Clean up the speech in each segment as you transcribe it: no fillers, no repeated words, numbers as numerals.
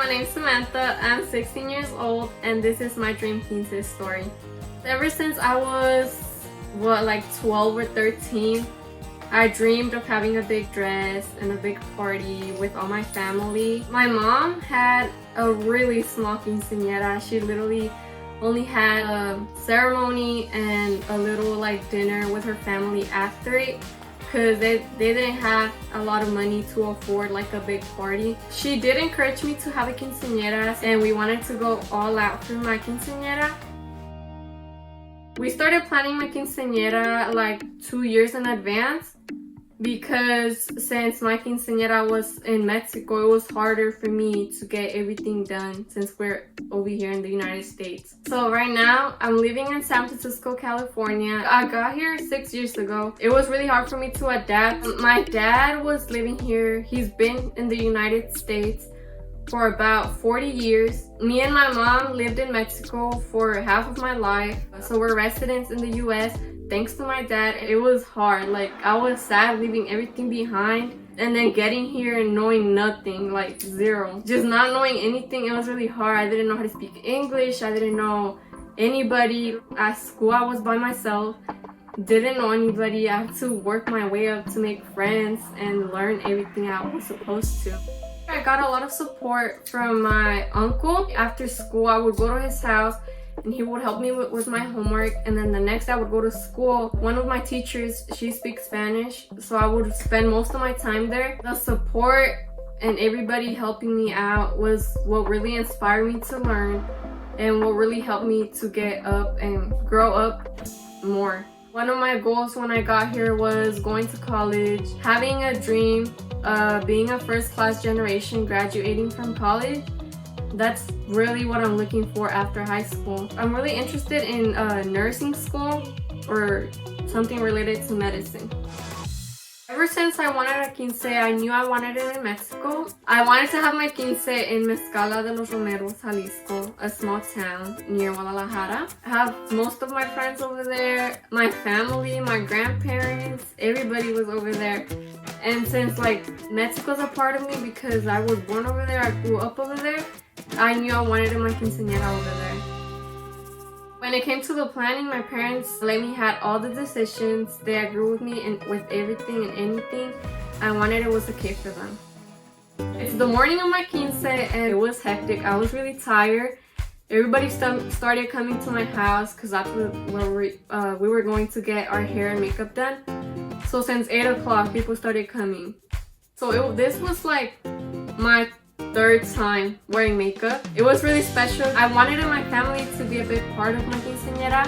name's Samantha. I'm 16 years old and this is my Dream Quinceañera story. Ever since I was, like 12 or 13, I dreamed of having a big dress and a big party with all my family. My mom had a really small quinceañera. She literally only had a ceremony and a little like dinner with her family after it, because they didn't have a lot of money to afford like a big party. She did encourage me to have a quinceañera and we wanted to go all out for my quinceañera. We started planning my quinceañera like 2 years in advance, because since my quinceañera was in Mexico, it was harder for me to get everything done since we're over here in the United States. So right now, I'm living in San Francisco, California. I got here 6 years ago. It was really hard for me to adapt. My dad was living here. He's been in the United States for about 40 years. Me and my mom lived in Mexico for half of my life. So we're residents in the US. Thanks to my dad, it was hard. Like, I was sad leaving everything behind and then getting here and knowing nothing, like zero. Just not knowing anything, it was really hard. I didn't know how to speak English. I didn't know anybody. At school, I was by myself. Didn't know anybody. I had to work my way up to make friends and learn everything I was supposed to. I got a lot of support from my uncle. After school, I would go to his house and he would help me with my homework, and then the next day I would go to school. One of my teachers, she speaks Spanish, so I would spend most of my time there. The support and everybody helping me out was what really inspired me to learn and what really helped me to get up and grow up more. One of my goals when I got here was going to college, having a dream, being a first-class generation graduating from college. That's really what I'm looking for after high school. I'm really interested in nursing school or something related to medicine. Ever since I wanted a quince, I knew I wanted it in Mexico. I wanted to have my quince in Mezcala de los Romeros, Jalisco, a small town near Guadalajara. I have most of my friends over there, my family, my grandparents, everybody was over there. And since like Mexico's a part of me because I was born over there, I grew up over there, I knew I wanted my quinceañera over there. When it came to the planning, my parents let me have all the decisions. They agreed with me and with everything and anything I wanted. It was okay for them. It's the morning of my quince and it was hectic. I was really tired. Everybody started coming to my house because that's where we were going to get our hair and makeup done. So since 8 o'clock, people started coming. So this was like my third time wearing makeup. It was really special. I wanted my family to be a big part of my quinceañera,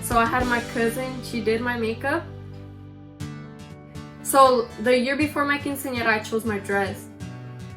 so I had my cousin, she did my makeup. So the year before my quinceañera, I chose my dress.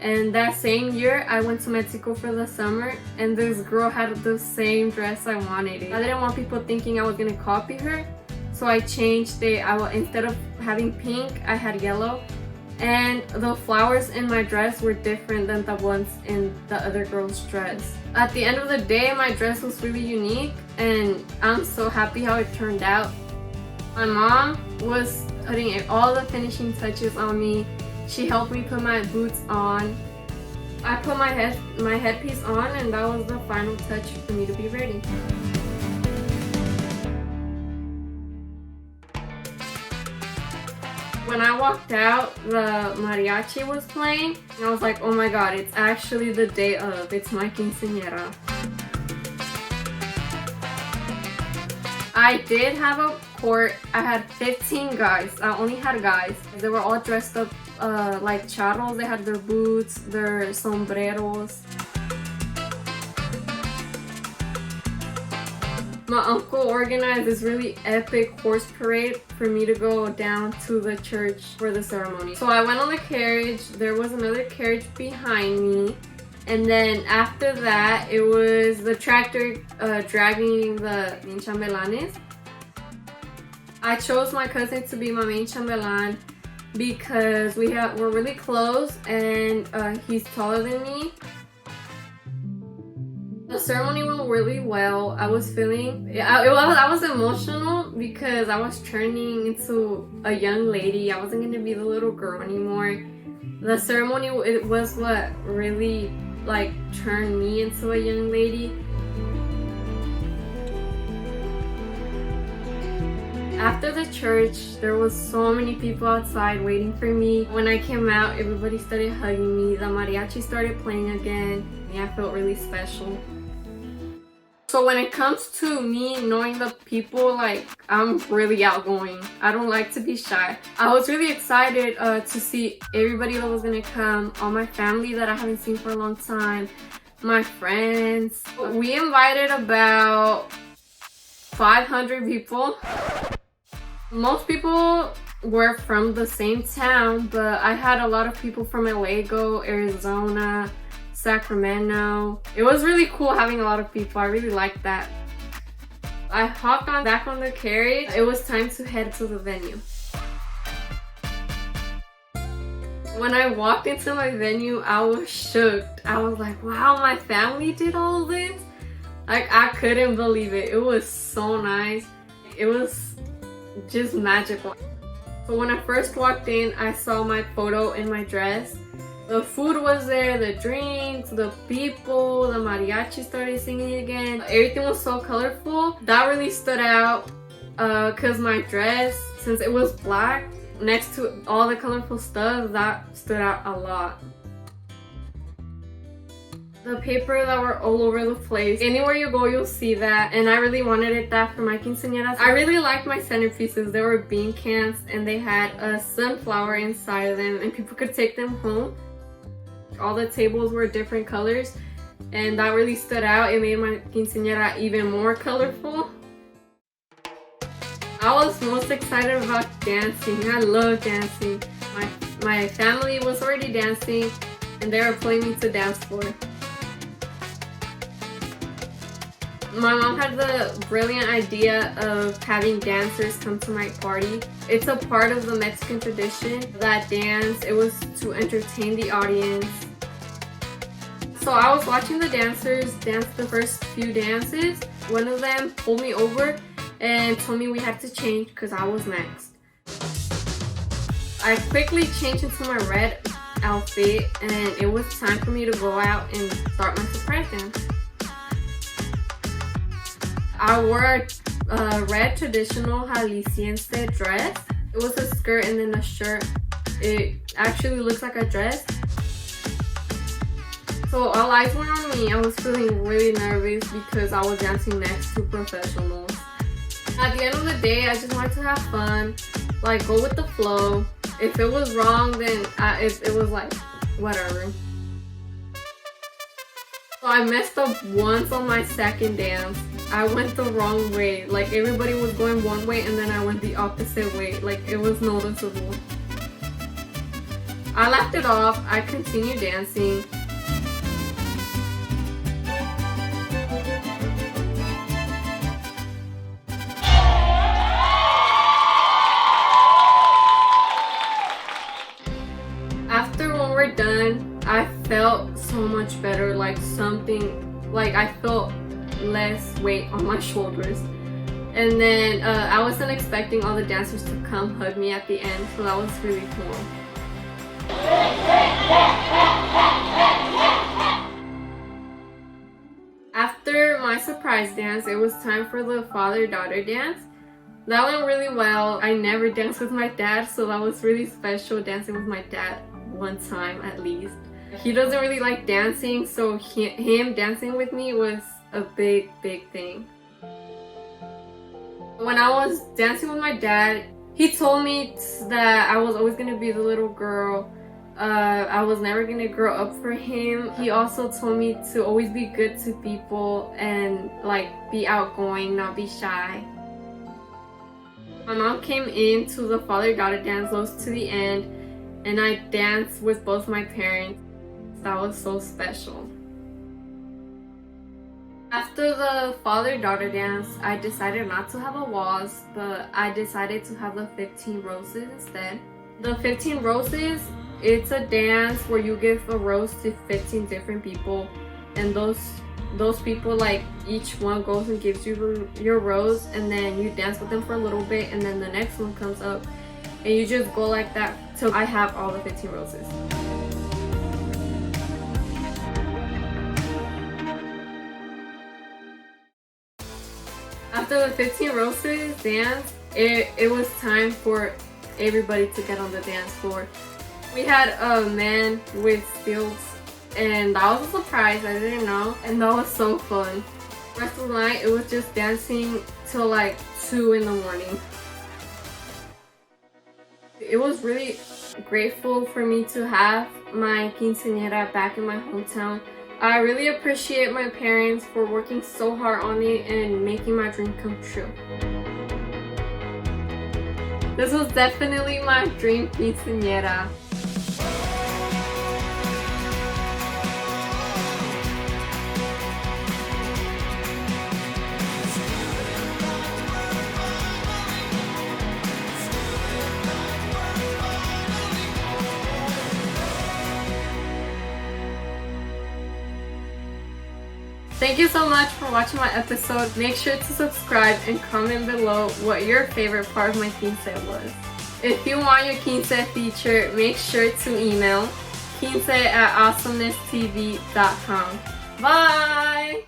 And that same year, I went to Mexico for the summer, and this girl had the same dress I wanted. I didn't want people thinking I was gonna copy her, so I changed it. Instead of having pink, I had yellow. And the flowers in my dress were different than the ones in the other girl's dress. At the end of the day, my dress was really unique and I'm so happy how it turned out. My mom was putting all the finishing touches on me. She helped me put my boots on. I put my headpiece on and that was the final touch for me to be ready. When I walked out, the mariachi was playing, and I was like, oh my god, it's actually the day of. It's my quinceañera. I did have a court. I had 15 guys. I only had guys. They were all dressed up like charros. They had their boots, their sombreros. My uncle organized this really epic horse parade for me to go down to the church for the ceremony. So I went on the carriage, there was another carriage behind me, and then after that it was the tractor dragging the main chambelanes. I chose my cousin to be my main chambelan because we're really close and he's taller than me. The ceremony went really well. I was emotional because I was turning into a young lady. I wasn't going to be the little girl anymore. The ceremony, it was what really like turn me into a young lady. After the church, there was so many people outside waiting for me. When I came out, everybody started hugging me. The mariachi started playing again. I felt really special. So when it comes to me knowing the people, like, I'm really outgoing. I don't like to be shy. I was really excited to see everybody that was gonna come, all my family that I haven't seen for a long time, my friends. We invited about 500 people. Most people were from the same town, but I had a lot of people from LA, Arizona, Sacramento. It was really cool having a lot of people. I really liked that. I hopped back on the carriage. It was time to head to the venue. When I walked into my venue, I was shook. I was like, wow, my family did all of this? Like, I couldn't believe it. It was so nice. It was just magical. So when I first walked in, I saw my photo in my dress. The food was there, the drinks, the people, the mariachi started singing again. Everything was so colorful. That really stood out because my dress, since it was black, next to all the colorful stuff, that stood out a lot. The paper that were all over the place. Anywhere you go, you'll see that. And I really wanted that for my quinceañeras. I really liked my centerpieces. They were bean cans and they had a sunflower inside of them and people could take them home. All the tables were different colors and that really stood out. It made my quinceañera even more colorful. I was most excited about dancing. I love dancing. My family was already dancing and they were pulling me to dance floor. My mom had the brilliant idea of having dancers come to my party. It's a part of the Mexican tradition, that dance. It was to entertain the audience. So I was watching the dancers dance the first few dances. One of them pulled me over and told me we had to change because I was next. I quickly changed into my red outfit and it was time for me to go out and start my surprise dance. I wore a red traditional Jalisciense dress. It was a skirt and then a shirt. It actually looks like a dress. So all eyes were on me. I was feeling really nervous because I was dancing next to professionals. At the end of the day, I just wanted to have fun, like go with the flow. If it was wrong, then it was like, whatever. So I messed up once on my second dance. I went the wrong way. Like everybody was going one way and then I went the opposite way. Like it was noticeable. I laughed it off. I continued dancing. After when we're done, I felt so much better. Like I felt less weight on my shoulders. And then I wasn't expecting all the dancers to come hug me at the end, so that was really cool. After my surprise dance, it was time for the father-daughter dance. That went really well. I never danced with my dad, so that was really special, dancing with my dad one time at least. He doesn't really like dancing, so him dancing with me was a big thing. When I was dancing with my dad, he told me that I was always gonna be the little girl. I was never gonna grow up for him. He also told me to always be good to people and like be outgoing, not be shy. My mom came into the father-daughter dance close to the end and I danced with both my parents. That was so special. After the father-daughter dance, I decided not to have a waltz, but I decided to have the 15 roses instead. The 15 roses, it's a dance where you give a rose to 15 different people, and those people, like, each one goes and gives you your rose, and then you dance with them for a little bit, and then the next one comes up, and you just go like that till I have all the 15 roses. After the 15 Roses dance, it was time for everybody to get on the dance floor. We had a man with stilts, and that was a surprise. I didn't know, and that was so fun. The rest of the night, it was just dancing till like 2 in the morning. It was really grateful for me to have my quinceañera back in my hometown. I really appreciate my parents for working so hard on it and making my dream come true. This was definitely my dream quinceañera. Thank you so much for watching my episode. Make sure to subscribe and comment below what your favorite part of my quince was. If you want your quince featured, make sure to email quince@awesomeness.tv.com. Bye!